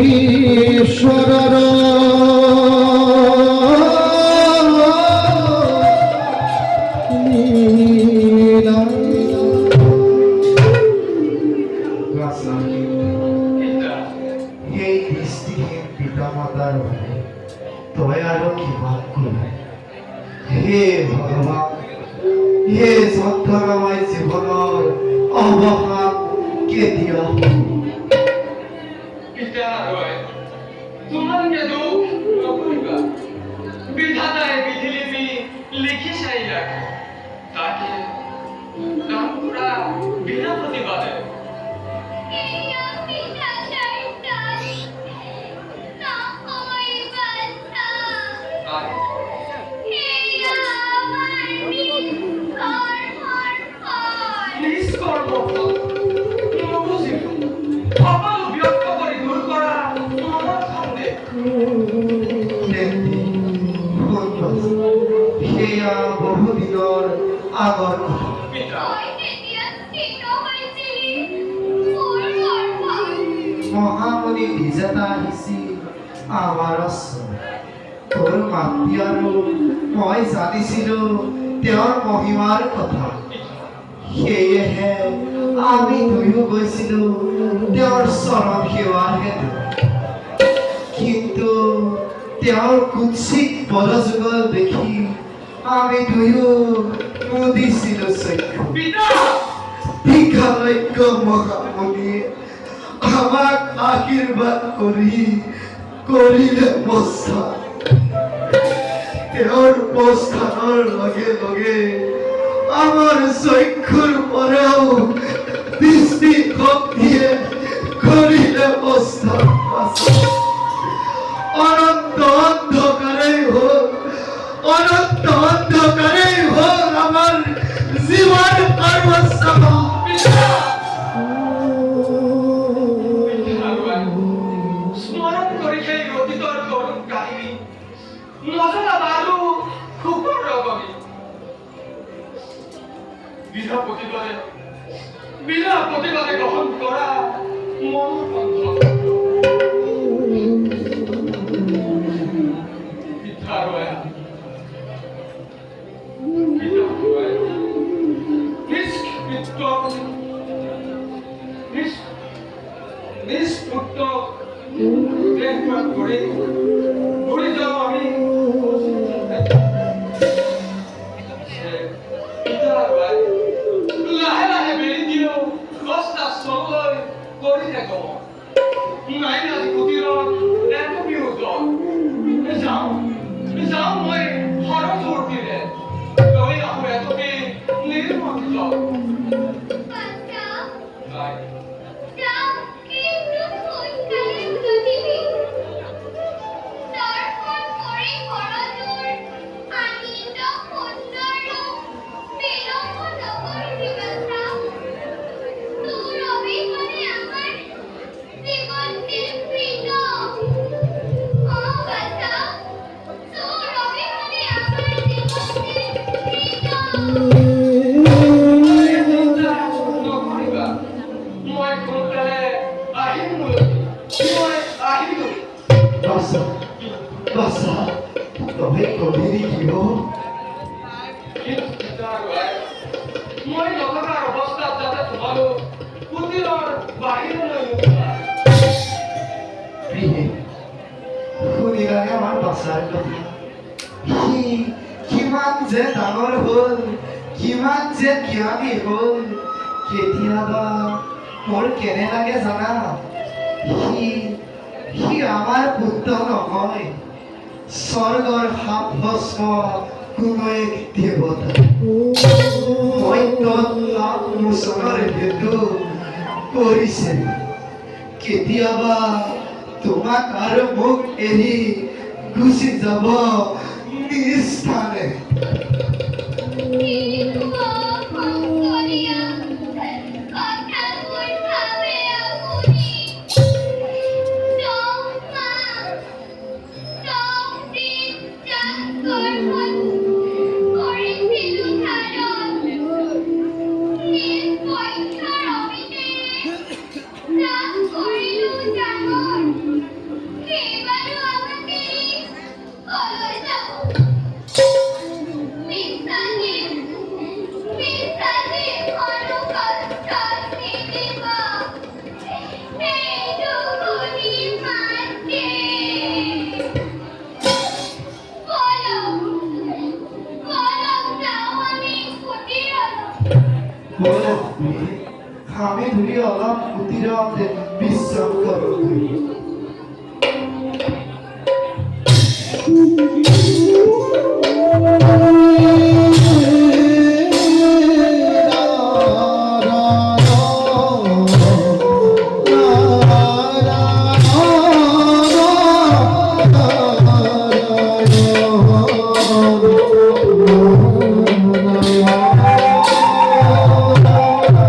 ঈশ্বরর লীলা এই দৃষ্টিহীন পিতামাতার তয় আরো কিমান করবে হে ভগবান হে সন্তানময় জীবনের অবসান কেতিয়া পিতা রয় তোমাকে দুঃখ নকরিবা বিধাতায় বিধিলিপি লিখি চাই রাখে তাকে দান করা বিনা প্রতিবাদে সেয়া বহুদিনৰ আগৰ মহামণি বিজেতা আহিছিল আমাৰ তোৰ মাতৃ আৰু মই জানিছিলো তেওঁৰ মহিমাৰ কথা সেয়েহে আমি দুয়ো গৈছিলো তেওঁৰ চৰণ সেৱাৰ হেতু কিন্তু তেওঁৰ কুৎসিত বলযুগল দেখি আমি দুয়ো মুদিছিলো চক্ষু দীঘালক্য মহামণিয়ে আমাক আশীৰ্বাদ কৰিলে প্ৰস্থান তেওঁৰ প্ৰস্থানৰ লগে লগে আমাৰ চক্ষুৰ পৰাও দৃষ্টি শক্তিয়ে কৰিলে প্ৰস্থান অনন্ত অন্ধকারেই হোক অনন্ত অন্ধকারেই হোক আমার জীবন সর্বস্ব স্মরণ করি সেই অতীতর করুণ কাহিনী নজরা বালু খুকুর রগমে বিনা প্রতিবাদে গ্রহণ করা মনোবন্ধ কিমান যে ডাঙৰ হ'ল কিমান যে জ্ঞানী হ'ল কেতিয়াবা মোৰ কেনে লাগে জানা সি আমাৰ পুত্ৰ নহয় স্বৰ্গৰ সাপ ভস্ম কোনো এক দেৱতা মই তাক মোচনৰ হেতু কৰিছে কেতিয়াবা তোমাক আৰু মোক এৰি গুচি যাব নিস্থানে কৰিলো জানো অলপ কুটিৰত বিশ্ৰাম কৰোঁ